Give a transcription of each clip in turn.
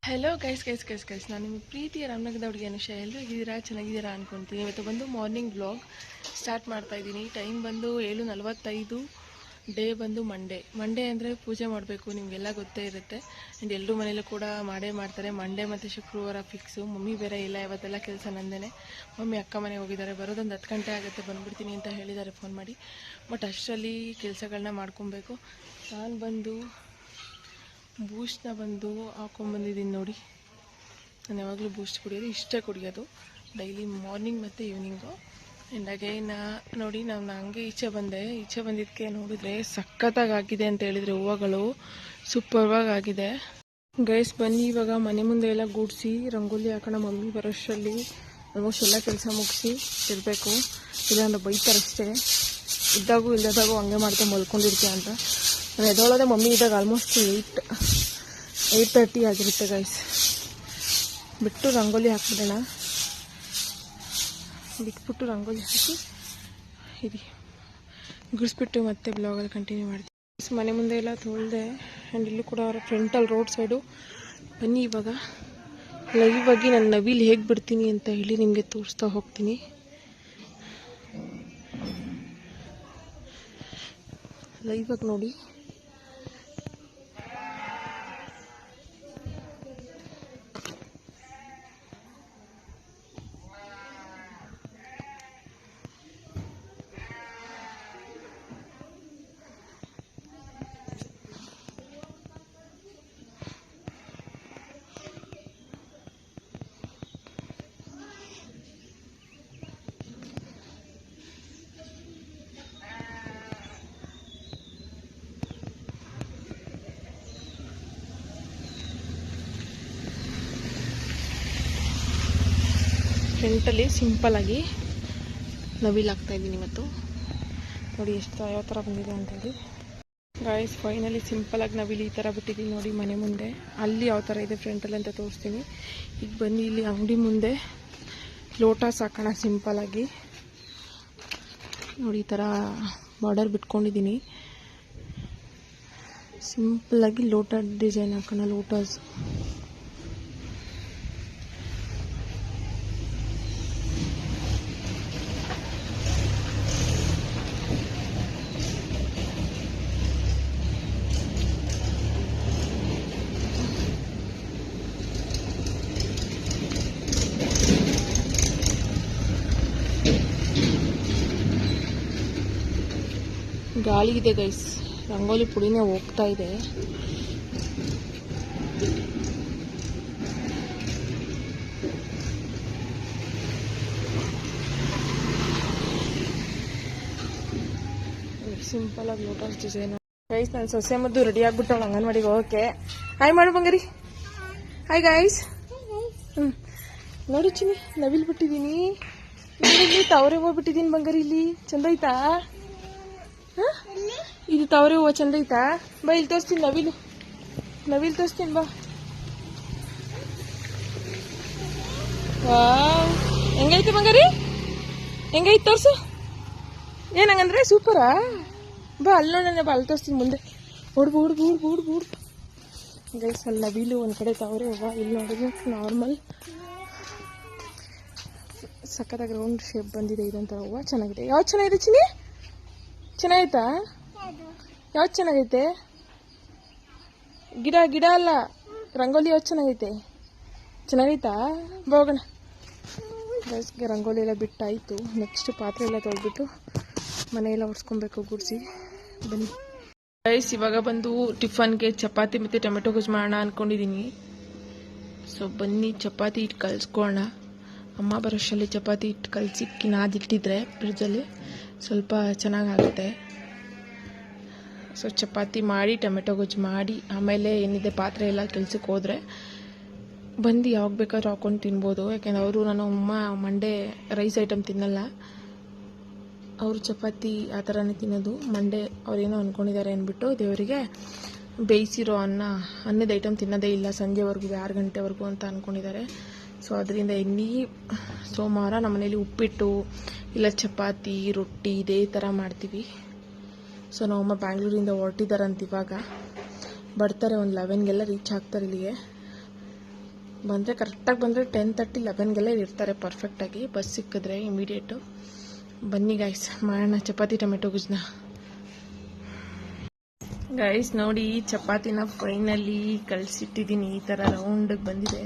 Hello guys ನಾನು ನಿಮ್ಮ ಪ್ರೀತಿಯ ರಾಮನಗರದ ಹುಡುಗಿ ಅನುಷಾ. ಎಲ್ಲರೂ ಹೇಗಿದ್ದೀರಾ? ಚೆನ್ನಾಗಿದ್ದೀರಾ ಅನ್ಕೊತೀನಿ. ಇವತ್ತು ಬಂದು ಮಾರ್ನಿಂಗ್ ಬ್ಲಾಗ್ ಸ್ಟಾರ್ಟ್ ಮಾಡ್ತಾ ಇದ್ದೀನಿ. ಟೈಮ್ ಬಂದು 7:45. ಡೇ ಬಂದು ಮಂಡೇ ಅಂದರೆ ಪೂಜೆ ಮಾಡಬೇಕು, ನಿಮಗೆಲ್ಲ ಗೊತ್ತೇ ಇರುತ್ತೆ. ಆ್ಯಂಡ್ ಎಲ್ಲರೂ ಮನೇಲೂ ಕೂಡ ಮಾಡೇ ಮಾಡ್ತಾರೆ. ಮಂಡೇ ಮತ್ತು ಶುಕ್ರವಾರ ಫಿಕ್ಸು. ಮಮ್ಮಿ ಬೇರೆ ಇಲ್ಲ, ಇವತ್ತೆಲ್ಲ ಕೆಲಸ ನಂದೇ. ಮಮ್ಮಿ ಅಕ್ಕ ಮನೆಗೆ ಹೋಗಿದ್ದಾರೆ, ಬರೋದೊಂದು 10 ಗಂಟೆ ಆಗುತ್ತೆ, ಬಂದುಬಿಡ್ತೀನಿ ಅಂತ ಹೇಳಿದ್ದಾರೆ ಫೋನ್ ಮಾಡಿ. ಬಟ್ ಅಷ್ಟರಲ್ಲಿ ಕೆಲಸಗಳನ್ನ ಮಾಡ್ಕೊಬೇಕು. ನಾನು ಬಂದು ಬೂಸ್ಟ್ನ ಹಾಕೊಂಡ್ಬಂದಿದ್ದೀನಿ ನೋಡಿ. ನಾನು ಯಾವಾಗಲೂ ಬೂಸ್ಟ್ ಕುಡಿಯೋದು, ಇಷ್ಟೇ ಕುಡಿಯೋದು ಡೈಲಿ ಮಾರ್ನಿಂಗ್ ಮತ್ತು ಈವ್ನಿಂಗು. ಆ್ಯಂಡ್ ಅಗೈನ್ ನೋಡಿ, ನಾನು ಹಂಗೆ ಈಚೆ ಬಂದಿದ್ದಕ್ಕೆ ನೋಡಿದ್ರೆ ಸಖತ್ತಾಗಿ ಆಗಿದೆ ಅಂತ ಹೇಳಿದರೆ ಹೂವುಗಳು ಸೂಪರ್ವಾಗಿ ಆಗಿದೆ. ಗೈಸ್ ಬನ್ನಿ, ಇವಾಗ ಮನೆ ಮುಂದೆ ಎಲ್ಲ ಗೂಡಿಸಿ ರಂಗೋಲಿ ಹಾಕೋಣ. ಮಮ್ಮಿ ಬರೋಷ್ಟರಲ್ಲಿ ಆಲ್ಮೋಸ್ಟ್ ಎಲ್ಲ ಕೆಲಸ ಮುಗಿಸಿ ಇರಬೇಕು, ಇಲ್ಲಾಂದ್ರೆ ಬೈತಾರಷ್ಟೇ. ಇದ್ದಾಗೂ ಇಲ್ಲದಾಗೂ ಹಂಗೆ ಮಾಡ್ಕೊಂಡು ಮಲ್ಕೊಂಡಿರ್ತೀಯ ಅಂತ. ನಾನು ಎದೊಳೋದೆ ಮಮ್ಮಿ ಇದ್ದಾಗ ಆಲ್ಮೋಸ್ಟ್ 8:30 ಆಗಿರುತ್ತೆ ಗೈಸ್. ಬಿಟ್ಟು ರಂಗೋಲಿ ಹಾಕ್ಬಿಡೋಣ, ಬಿಟ್ಬಿಟ್ಟು ರಂಗೋಲಿ ಹಾಕಿ ಇದು ಗುಡಿಸ್ಬಿಟ್ಟು ಮತ್ತೆ ಬ್ಲಾಗಲ್ಲಿ ಕಂಟಿನ್ಯೂ ಮಾಡ್ತೀನಿ. ಮನೆ ಮುಂದೆ ಎಲ್ಲ ತೊಳೆದೆ. ಆ್ಯಂಡ್ ಇಲ್ಲೂ ಕೂಡ ಅವರ ಫ್ರಂಟಲ್ಲಿ ರೋಡ್ ಸೈಡು. ಬನ್ನಿ ಇವಾಗ ಲೈವ್ ಆಗಿ ನಾನು ನವಿಲು ಹೇಗೆ ಬಿಡ್ತೀನಿ ಅಂತ ಹೇಳಿ ನಿಮಗೆ ತೋರಿಸ್ತಾ ಹೋಗ್ತೀನಿ. ಲೈವ್ ಆಗಿ ನೋಡಿ. ಫ್ರಂಟಲ್ಲಿ ಸಿಂಪಲ್ಲಾಗಿ ನವಿಲು ಹಾಕ್ತಾಯಿದ್ದೀನಿ ಇವತ್ತು. ನೋಡಿ ಎಷ್ಟು ಯಾವ ಥರ ಬಂದಿದೆ ಅಂತೇಳಿ ಗಾಯ್ಸ್. ಫೈನಲಿ ಸಿಂಪಲಾಗಿ ನವಿಲು ಈ ಥರ ಬಿಟ್ಟಿದ್ದೀನಿ ನೋಡಿ ಮನೆ ಮುಂದೆ. ಅಲ್ಲಿ ಯಾವ ಥರ ಇದೆ ಫ್ರಂಟಲ್ಲಿ ಅಂತ ತೋರಿಸ್ತೀನಿ. ಈಗ ಬನ್ನಿ, ಇಲ್ಲಿ ಅಂಗಡಿ ಮುಂದೆ ಲೋಟಸ್ ಹಾಕೋಣ ಸಿಂಪಲಾಗಿ. ನೋಡಿ ಈ ಥರ ಬಾರ್ಡರ್ ಬಿಟ್ಕೊಂಡಿದ್ದೀನಿ. ಸಿಂಪಲ್ಲಾಗಿ ಲೋಟಸ್ ಡಿಸೈನ್ ಹಾಕೋಣ. ಲೋಟಸ್ ಗಾಳಿ ಇದೆ ಗೈಸ್, ರಂಗೋಲಿ ಪುಡಿನೇ ಹೋಗ್ತಾ ಇದೆ. ಸಿಂಪಲ್ ಆಗಿ ಲೋಟಸ್ ಡಿಸೈನ್ ಗೈಸ್. ನಾನು ಸೊಸೆ ಮದ್ದು ರೆಡಿ ಆಗ್ಬಿಟ್ಟವಳು ಅಂಗನವಾಡಿಗೆ ಹೋಗಕ್ಕೆ. ಹಾಯ್ ಮಾಡು ಬಂಗಾರಿ. Hi guys. ನೋಡಿ ಚಿನ್ನಿ, ನವಿಲ್ ಬಿಟ್ಟಿದ್ದೀನಿ. ಇಲ್ಲಿ ತವರೆ ಹೂವು ಬಿಟ್ಟಿದ್ದೀನಿ ಬಂಗಾರಿ. ಇಲ್ಲಿ ಚಂದ ಐತಾ? ಇದು ತವರೆ ಹೂವು ಚಂದ ಐತಾ? ಬಾ ಇಲ್ಲಿ ತೋರಿಸ್ತೀನಿ ನವಿಲು ತೋರಿಸ್ತೀನಿ ಬಾ. ವಾವ್, ಹೆಂಗೈತೆ ಬಂಗಾರಿ? ಹೆಂಗೈತೆ ತೋರಿಸು. ಏನಂಗಂದ್ರೆ ಸೂಪರಾ? ಬಾ ಅಲ್ಲಿ ನೋಡೋಣ, ಬಾ ಅಲ್ಲಿ ತೋರಿಸ್ತೀನಿ ಮುಂದೆ. ಹುಡ್ಬು ಗೈಸ್. ಅಲ್ಲಿ ನವಿಲು ಒಂದು ಕಡೆ ತವರೆ ಹೂವು, ಇಲ್ಲಿ ನೋಡಿದ್ರೆ ನಾರ್ಮಲ್ ಸಕ್ಕತ್ತಾಗಿ ರೌಂಡ್ ಶೇಪ್ ಬಂದಿದೆ. ಇದೊಂಥರ ಹೂವು ಚೆನ್ನಾಗಿದೆ. ಯಾವ್ದು ಚೆನ್ನಾಗಿದೆ ಚಿನ್ನಿ? ಚೆನ್ನಾಗೈತಾ? ಯಾವ್ದು ಚೆನ್ನಾಗೈತೆ? ಗಿಡ ಅಲ್ಲ, ರಂಗೋಲಿ ಯಾವ್ದು ಚೆನ್ನಾಗೈತೆ? ಚೆನ್ನಾಗೈತಾ? ಬಾ ಹೋಗೋಣ. ಗೈಸ್ಗೆ ರಂಗೋಲಿ ಎಲ್ಲ ಬಿಟ್ಟಾಯಿತು. ನೆಕ್ಸ್ಟ್ ಪಾತ್ರೆ ಎಲ್ಲ ತೊಳೆದ್ಬಿಟ್ಟು ಮನೆಯೆಲ್ಲ ಒರೆಸ್ಕೊಬೇಕು ಗುಡಿಸಿ. ಬನ್ನಿ ಗೈಸ್, ಇವಾಗ ಬಂದು ಟಿಫನ್ಗೆ ಚಪಾತಿ ಮತ್ತು ಟೊಮೆಟೊ ಗೊಜ್ಜು ಮಾಡೋಣ ಅಂದ್ಕೊಂಡಿದ್ದೀನಿ. ಸೊ ಬನ್ನಿ ಚಪಾತಿ ಹಿಟ್ಟು ಕಲಿಸ್ಕೊಳ್ಳೋಣ. ಅಮ್ಮ ಬರೋಷ್ಟರಲ್ಲಿ ಚಪಾತಿ ಹಿಟ್ಟು ಕಲಸಿ ನಾದಿಟ್ಟಿದ್ರೆ ಫ್ರಿಡ್ಜಲ್ಲಿ ಸ್ವಲ್ಪ ಚೆನ್ನಾಗಾಗುತ್ತೆ. ಸೊ ಚಪಾತಿ ಮಾಡಿ ಟೊಮೆಟೊ ಗೊಜ್ಜು ಮಾಡಿ ಆಮೇಲೆ ಏನಿದೆ ಪಾತ್ರೆ ಎಲ್ಲ ಕೆಲ್ಸಕ್ಕೆ ಹೋದರೆ ಬಂದು ಯಾವಾಗ ಬೇಕಾದ್ರೂ ಹಾಕೊಂಡು ತಿನ್ಬೋದು. ಯಾಕೆಂದ್ರೆ ಅವರು ನಾನು ಅಮ್ಮ ಮಂಡೇ ರೈಸ್ ಐಟಮ್ ತಿನ್ನಲ್ಲ, ಅವರು ಚಪಾತಿ ಆ ಥರನೇ ತಿನ್ನೋದು. ಮಂಡೇ ಅವ್ರೇನೋ ಅಂದ್ಕೊಂಡಿದ್ದಾರೆ ಅಂದ್ಬಿಟ್ಟು ದೇವರಿಗೆ ಬೇಯಿಸಿರೋ ಅನ್ನದ ಐಟಮ್ ತಿನ್ನೋದೇ ಇಲ್ಲ ಸಂಜೆವರೆಗೂ, 6 ಗಂಟೆವರೆಗೂ ಅಂತ ಅಂದ್ಕೊಂಡಿದ್ದಾರೆ. ಸೊ ಅದರಿಂದ ಇನ್ನೀ ಸೋಮವಾರ ನಮ್ಮ ಮನೇಲಿ ಉಪ್ಪಿಟ್ಟು ಇಲ್ಲ ಚಪಾತಿ ರೊಟ್ಟಿ ಇದೇ ಥರ ಮಾಡ್ತೀವಿ. ಸೊ ನಮ್ಮಮ್ಮ ಬ್ಯಾಂಗ್ಳೂರಿಂದ ಹೊರಟಿದ್ದಾರಂತ, ಇವಾಗ ಬರ್ತಾರೆ ಒಂದು 11ಗೆಲ್ಲ ರೀಚ್ ಆಗ್ತಾರೆ ಇಲ್ಲಿಗೆ. ಬಂದರೆ ಕರೆಕ್ಟಾಗಿ ಬಂದರೆ 10:30 11ಗೆಲ್ಲ ಇರ್ತಾರೆ ಪರ್ಫೆಕ್ಟಾಗಿ. ಬಸ್ ಸಿಕ್ಕಿದ್ರೆ ಇಮಿಡಿಯೇಟು. ಬನ್ನಿ ಗೈಸ್ ಮಾಡೋಣ ಚಪಾತಿ ಟೊಮೆಟೊ ಗುಜ್ನ. ಗೈಸ್ ನೋಡಿ ಚಪಾತಿನ ಫೈನಲಿ ಕಳಿಸಿಟ್ಟಿದ್ದೀನಿ. ಈ ಥರ ರೌಂಡಿಗೆ ಬಂದಿದೆ.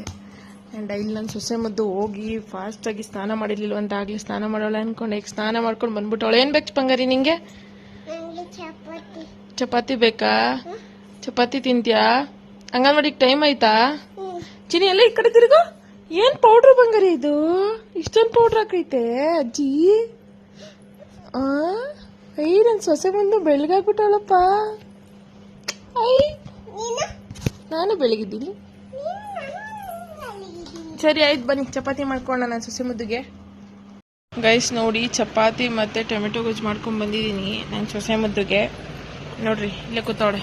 ಆ್ಯಂಡ್ ಇಲ್ಲಿ ನನ್ನ ಸೊಸೆ ಮುದ್ದು ಹೋಗಿ ಫಾಸ್ಟಾಗಿ ಸ್ನಾನ ಮಾಡಿರ್ಲಿಲ್ಲ ಅಂತ ಆಗಲಿ ಸ್ನಾನ ಮಾಡೋಳೆ ಅಂದ್ಕೊಂಡು ಈಗ ಸ್ನಾನ ಮಾಡ್ಕೊಂಡು ಬಂದ್ಬಿಟ್ಟವಳು. ಏನು ಬೇಕು ಬಂಗಾರಿ ನಿಂಗೆ? ಚಪಾತಿ ಬೇಕಾ? ಚಪಾತಿ ತಿಂತ್ಯಾ? ಅಂಗನವಾಡಿಗೆ ಟೈಮ್ ಆಯ್ತಾ? ಚಿನಿ ಎಲ್ಲ ಈ ಕಡೆ ತಿರುಗು. ಏನ್ ಪೌಡ್ರ್ ಬಂಗಾರಿ ಇದು? ಇಷ್ಟೊಂದು ಪೌಡ್ರ್ ಹಾಕೈತೆ ಅಜ್ಜಿ. ಐ ನನ್ನ ಸೊಸೆ ಮುಂದೆ ಬೆಳಗಾಗ್ಬಿಟ್ಟವಳಪ್ಪ. ಐ ನಾನು ಬೆಳಗಿದ್ದೀನಿ. ಸರಿ ಆಯ್ತು ಬನ್ನಿ ಚಪಾತಿ ಮಾಡ್ಕೊಳ್ಳೋಣ ನನ್ನ ಸೊಸೆ ಮುದ್ದುಗೆ. ಗೈಸ್ ನೋಡಿ ಚಪಾತಿ ಮತ್ತು ಟೊಮೆಟೊ ಗೊಜ್ಜು ಮಾಡ್ಕೊಂಡು ಬಂದಿದ್ದೀನಿ ನನ್ನ ಸೊಸೆ ಮುದ್ದುಗೆ. ನೋಡ್ರಿ ಇಲ್ಲೇ ಕೂತವಳೆ.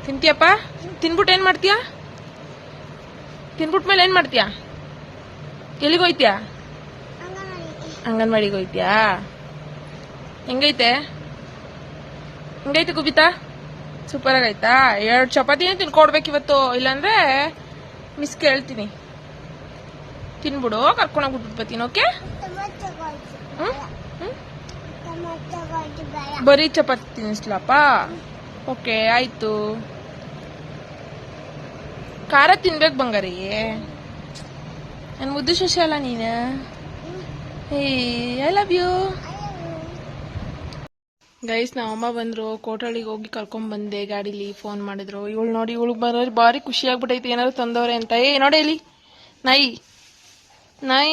ತಿಂತೀಯಪ್ಪ? ತಿನ್ಬಿಟ್ಟು ಏನು ಮಾಡ್ತೀಯಾ? ತಿನ್ಬಿಟ್ಟ ಮೇಲೆ ಏನು ಮಾಡ್ತೀಯಾ? ಎಲ್ಲಿಗೆ ಹೋಯ್ತೀಯಾ? ಅಂಗನವಾಡಿಗೆ ಹೋಯ್ತೀಯಾ? ಹೆಂಗೈತೆ ಕುಬಿತಾ? ಸೂಪರಾಗಿ ಆಯ್ತಾ? 2 ಚಪಾತಿನೇ ತಿನ್ಕೊಡ್ಬೇಕು ಇವತ್ತು, ಇಲ್ಲಾಂದ್ರೆ ಮಿಸ್ ಕೇಳ್ತೀನಿ. ತಿನ್ಬಿಡು, ಕರ್ಕೊಂಡೋಗ್ಬಿಟ್ಟು ಬರ್ತೀನಿ. ಓಕೆ? ಬರೀ ಚಪಾತಿ ತಿನ್ನಿಸ್ಲಪ್ಪ? ಓಕೆ ಆಯ್ತು. ಖಾರ ತಿನ್ಬೇಕು ಬಂಗಾರಿ. ನನ್ನ ಮುದ್ದು ಸೊಸೆ ಅಲ್ಲ ನೀನು. I love you. ಗೈಸ್ ನಮ್ಮಮ್ಮ ಬಂದರು, ಕೋಟಳಿಗೆ ಹೋಗಿ ಕರ್ಕೊಂಡ್ಬಂದೆ ಗಾಡೀಲಿ. ಫೋನ್ ಮಾಡಿದ್ರು. ಇವಳು ನೋಡಿ ಇವಳಿಗೆ ಬರೋರು ಭಾರಿ ಖುಷಿ ಆಗ್ಬಿಟ್ಟೈತೆ ಏನಾದ್ರು ತಂದವ್ರೆ ಅಂತ. ನೋಡಿ ಇಲ್ಲಿ ನಾಯಿ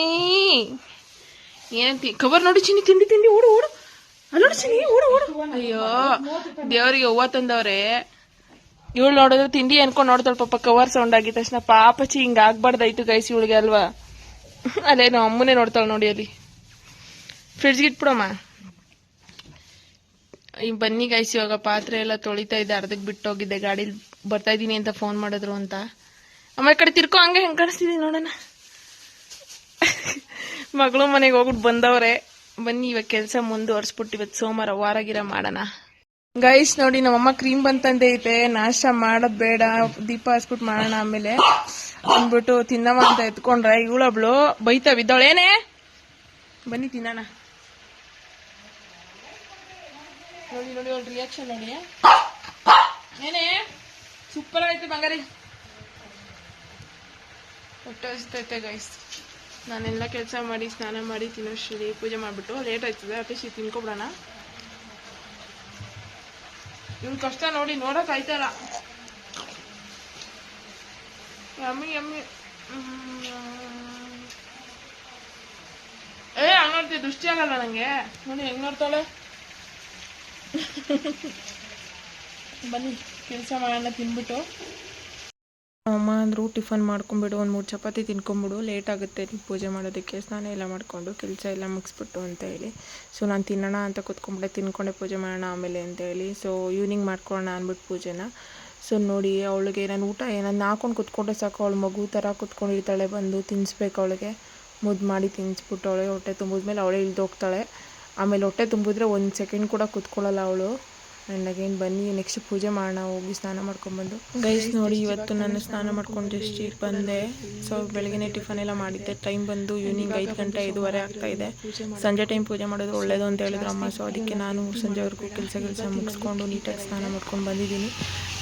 ಏನಂತ ಕವರ್ ನೋಡಿ ಚಿನ್ನಿ. ತಿಂಡಿ ಓಡು ಅಲ್ಲೋಡು ಚಿನ್ನಿ, ಓಡು. ಅಯ್ಯೋ ದೇವರಿಗೆ ಹೂವು ತಂದವ್ರೆ. ಇವಳು ನೋಡಿದ್ರೆ ತಿಂಡಿ ಅನ್ಕೊಂಡು ನೋಡ್ತಾಳೆ ಪಾಪ. ಕವರ್ ಸೌಂಡ್ ಆಗಿದ ತಕ್ಷಣ ಪಾಪಚ್ಚಿ ಹಿಂಗೆ ಆಗ್ಬಾರ್ದಾಯ್ತು ಗೈಸ್ ಇವಳಿಗೆ ಅಲ್ವಾ. ಅಲ್ಲೇ ನಾವು ಅಮ್ಮನೇ ನೋಡ್ತಾಳೆ ನೋಡಿ ಅಲ್ಲಿ. ಫ್ರಿಡ್ಜ್ಗೆ ಇಟ್ಬಿಡಮ್ಮ. ಬನ್ನಿ ಗೈಸ್ ಇವಾಗ ಪಾತ್ರೆ ಎಲ್ಲ ತೊಳಿತಾ ಇದ್ದೆ. ಅರ್ಧಕ್ಕೆ ಬಿಟ್ಟೋಗಿದ್ದೆ. ಗಾಡೀಲಿ ಬರ್ತಾ ಇದ್ದೀನಿ ಅಂತ ಫೋನ್ ಮಾಡಿದ್ರು ಅಂತ. ಅಮ್ಮ ಈ ಕಡೆ ತಿರ್ಕೋ, ಹಂಗೆ ಹೆಂಗೆ ಕಾಣಿಸ್ತಿದ್ದೀನಿ ನೋಡೋಣ. ಮಗಳು ಮನೆಗೆ ಹೋಗ್ಬಿಟ್ಟು ಬಂದವ್ರೆ. ಬನ್ನಿ ಇವಾಗ ಕೆಲಸ ಮುಂದುವರ್ಸ್ಬಿಟ್ಟು ಇವತ್ತು ಸೋಮವಾರ ವಾರಗಿರ ಮಾಡೋಣ. ಗೈಸ್ ನೋಡಿ ನಮ್ಮಮ್ಮ ಕ್ರೀಮ್ ಬಂತಂದೆ ಐತೆ. ನಾಷ್ಟ ಮಾಡೋದು ಬೇಡ, ದೀಪ ಹಚ್ಬಿಟ್ಟು ಮಾಡೋಣ ಆಮೇಲೆ ಅಂದ್ಬಿಟ್ಟು ತಿನ್ನವ ಅಂತ ಎತ್ಕೊಂಡ್ರೆ ಇವಳೊಬ್ಳು ಬೈತಾ ಬಿದ್ದವಳು. ಏನೇ ಬನ್ನಿ ತಿನ್ನೋಣ. ನೋಡಿ ಅವಳ ರಿಯಾಕ್ಷನ್ ನೋಡಿ. ಏನೇ ಸೂಪರ್ ಆಯ್ತು ಬಂಗಾರಿ. ಹೊಟ್ಟೆ ಹಸಿತೈತೆ ಗೈಸ್. ನಾನೆಲ್ಲ ಕೆಲಸ ಮಾಡಿ ಸ್ನಾನ ಮಾಡಿ ತಿನ್ನೋಷ್ಟ್ರಲ್ಲಿ ಪೂಜೆ ಮಾಡಿಬಿಟ್ಟು ಲೇಟ್ ಆಯ್ತದೆ. ಅಟ್ಲೀಸ್ಟ್ ತಿನ್ಕೊಬಿಡೋಣ. ಇವ್ನ ಕಷ್ಟ ನೋಡಿ ನೋಡಕ್ ಆಯ್ತಲ್ಲ. ಯಮ್ಮಿ ಹಂಗ್ ನೋಡ್ತೀವಿ ದೃಷ್ಟಿ ಆಗಲ್ಲ ನಂಗೆ. ನೋಡಿ ಹೆಂಗ್ ನೋಡ್ತಾಳೆ. ಬನ್ನಿ ಕೆಲಸ ಮಾಡೋಣ ತಿನ್ಬಿಟ್ಟು. ಅಮ್ಮ ಅಂದರು ಟಿಫನ್ ಮಾಡ್ಕೊಂಬಿಡು, 1-3 ಚಪಾತಿ ತಿನ್ಕೊಂಬಿಡು, ಲೇಟ್ ಆಗುತ್ತೆ ನೀವು ಪೂಜೆ ಮಾಡೋದಕ್ಕೆ, ಸ್ನಾನ ಎಲ್ಲ ಮಾಡಿಕೊಂಡು ಕೆಲಸ ಎಲ್ಲ ಮುಗಿಸ್ಬಿಟ್ಟು ಅಂತ ಹೇಳಿ. ಸೊ ನಾನು ತಿನ್ನೋಣ ಅಂತ ಕೂತ್ಕೊಂಡ್ಬಿಟ್ಟೆ. ತಿನ್ಕೊಂಡೆ ಪೂಜೆ ಮಾಡೋಣ ಆಮೇಲೆ ಅಂತ ಹೇಳಿ. ಸೊ ಈವ್ನಿಂಗ್ ಮಾಡ್ಕೊಳ್ಳೋಣ ಅಂದ್ಬಿಟ್ಟು ಪೂಜೆನ. ಸೊ ನೋಡಿ ಅವಳಿಗೆ ನಾನು ಊಟ ನಾನು ಹಾಕೊಂಡು ಕೂತ್ಕೊಂಡ್ರೆ ಸಾಕು, ಅವಳು ಮಗು ಥರ ಕೂತ್ಕೊಂಡಿರ್ತಾಳೆ. ಬಂದು ತಿನ್ನಿಸ್ಬೇಕು ಅವಳಿಗೆ. ಮುದ್ದು ಮಾಡಿ ತಿನ್ನಿಸ್ಬಿಟ್ಟು ಅವಳಿಗೆ ಹೊಟ್ಟೆ ತುಂಬಿದ್ಮೇಲೆ ಅವಳೇ ಇಳ್ದೋಗ್ತಾಳೆ. ಆಮೇಲೆ ಹೊಟ್ಟೆ ತುಂಬಿದ್ರೆ 1 ಸೆಕೆಂಡ್ ಕೂಡ ಕೂತ್ಕೊಳ್ಳಲ್ಲ ಅವಳು. ಆ್ಯಂಡ್ ಅಗೇನ್ ಬನ್ನಿ ನೆಕ್ಸ್ಟ್ ಪೂಜೆ ಮಾಡೋಣ. ಹೋಗಿ ಸ್ನಾನ ಮಾಡ್ಕೊಂಡ್ಬಂದು ಗೈಸ್ ನೋಡಿ ಇವತ್ತು ನಾನು ಸ್ನಾನ ಮಾಡ್ಕೊಂಡು ಜಸ್ಟ್ ಈಗ ಬಂದೆ. ಸೊ ಬೆಳಗ್ಗೆ ಟಿಫನ್ ಎಲ್ಲ ಮಾಡಿದ್ದೆ. ಟೈಮ್ ಬಂದು ಈವ್ನಿಂಗ್ 5 ಗಂಟೆ 5:15 ಆಗ್ತಾಯಿದೆ. ಸಂಜೆ ಟೈಮ್ ಪೂಜೆ ಮಾಡೋದು ಒಳ್ಳೇದು ಅಂತ ಹೇಳಿದ್ರು ಅಮ್ಮ. ಸೊ ಅದಕ್ಕೆ ನಾನು ಸಂಜೆವರೆಗೂ ಕೆಲಸ ಮುಗಿಸ್ಕೊಂಡು ನೀಟಾಗಿ ಸ್ನಾನ ಮಾಡ್ಕೊಂಡು ಬಂದಿದ್ದೀನಿ.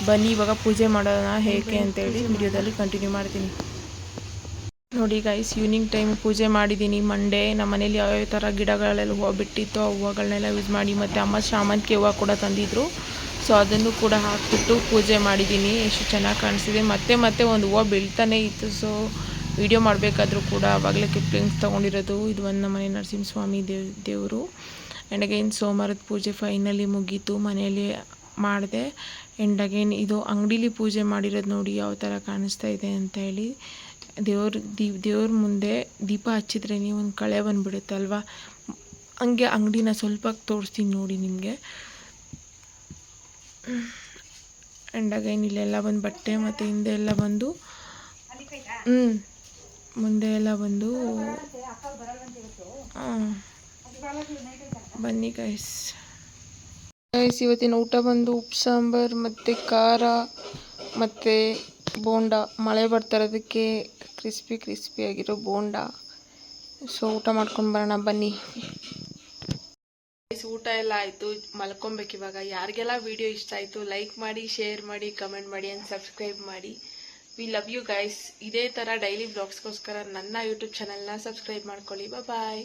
ಬನ್ನಿ ಇವಾಗ ಪೂಜೆ ಮಾಡೋಣ ಹೇಗೆ ಅಂತೇಳಿ ವಿಡಿಯೋದಲ್ಲಿ ಕಂಟಿನ್ಯೂ ಮಾಡ್ತೀನಿ. ನೋಡಿ ಗೈಸ್ ಈವ್ನಿಂಗ್ ಟೈಮ್ ಪೂಜೆ ಮಾಡಿದ್ದೀನಿ. ಮಂಡೇ ನಮ್ಮ ಮನೇಲಿ ಯಾವ್ಯಾವ ಥರ ಗಿಡಗಳೆಲ್ಲ ಹೂವು ಬಿಟ್ಟಿತ್ತು ಆ ಹೂವುಗಳನ್ನೆಲ್ಲ ಯೂಸ್ ಮಾಡಿ, ಮತ್ತು ಅಮ್ಮ ಶಾಮಂತಿಗೆ ಹೂವು ಕೂಡ ತಂದಿದ್ರು. ಸೊ ಅದನ್ನು ಕೂಡ ಹಾಕ್ಬಿಟ್ಟು ಪೂಜೆ ಮಾಡಿದ್ದೀನಿ. ಎಷ್ಟು ಚೆನ್ನಾಗಿ ಕಾಣಿಸ್ತಿದೆ. ಮತ್ತೆ ಒಂದು ಹೂವು ಬೀಳ್ತಾನೆ ಇತ್ತು. ಸೊ ವಿಡಿಯೋ ಮಾಡಬೇಕಾದ್ರೂ ಕೂಡ ಆವಾಗಲೇ ಕ್ಲಿಪ್ಪಿಂಗ್ಸ್ ತೊಗೊಂಡಿರೋದು. ಇದು ಒಂದು ನಮ್ಮ ಮನೆ ನರಸಿಂಹಸ್ವಾಮಿ ದೇವರು. ಆ್ಯಂಡ್ ಅಗೇನ್ ಸೋಮವಾರದ ಪೂಜೆ ಫೈನಲಿ ಮುಗೀತು, ಮನೆಯಲ್ಲಿ ಮಾಡಿದೆ. ಆ್ಯಂಡ್ ಅಗೇನ್ ಇದು ಅಂಗಡೀಲಿ ಪೂಜೆ ಮಾಡಿರೋದು ನೋಡಿ ಯಾವ ಥರ ಕಾಣಿಸ್ತಾ ಇದೆ ಅಂತ ಹೇಳಿ. ದೇವ್ರ ಮುಂದೆ ದೀಪ ಹಚ್ಚಿದ್ರೆ ಒಂದು ಕಳೆ ಬಂದುಬಿಡುತ್ತೆ ಅಲ್ವಾ. ಹಂಗೆ ಅಂಗಡಿನ ಸ್ವಲ್ಪ ತೋರಿಸ್ತೀನಿ ನೋಡಿ ನಿಮಗೆ. ಆ್ಯಂಡ್ ಅಗೈನ್ ಇಲ್ಲೆಲ್ಲ ಬಂದು ಬಟ್ಟೆ ಮತ್ತು ಹಿಂದೆ ಎಲ್ಲ ಬಂದು ಮುಂದೆ ಎಲ್ಲ ಬಂದು ಬನ್ನಿ ಗೈಸ್. ಇವತ್ತಿನ ಊಟ ಬಂದು ಉಪ್ಪು ಸಾಂಬಾರು ಮತ್ತು ಖಾರ ಮತ್ತು ಬೋಂಡ, ಮಳೆ ಬರ್ತಿರೋದಕ್ಕೆ ಕ್ರಿಸ್ಪಿ ಆಗಿರೋ ಬೋಂಡ. ಸೊ ಊಟ ಮಾಡ್ಕೊಂಡು ಬರೋಣ ಬನ್ನಿ. ಊಟ ಎಲ್ಲ ಆಯಿತು, ಮಲ್ಕೊಬೇಕು ಇವಾಗ. ಯಾರಿಗೆಲ್ಲ ವಿಡಿಯೋ ಇಷ್ಟ ಆಯಿತು ಲೈಕ್ ಮಾಡಿ, ಶೇರ್ ಮಾಡಿ, ಕಮೆಂಟ್ ಮಾಡಿ ಆ್ಯಂಡ್ ಸಬ್ಸ್ಕ್ರೈಬ್ ಮಾಡಿ. We love you guys. ಇದೇ ಥರ ಡೈಲಿ ಬ್ಲಾಗ್ಸ್ಗೋಸ್ಕರ ನನ್ನ ಯೂಟ್ಯೂಬ್ ಚಾನಲ್ನ ಸಬ್ಸ್ಕ್ರೈಬ್ ಮಾಡ್ಕೊಳ್ಳಿ. ಬಾಯ್.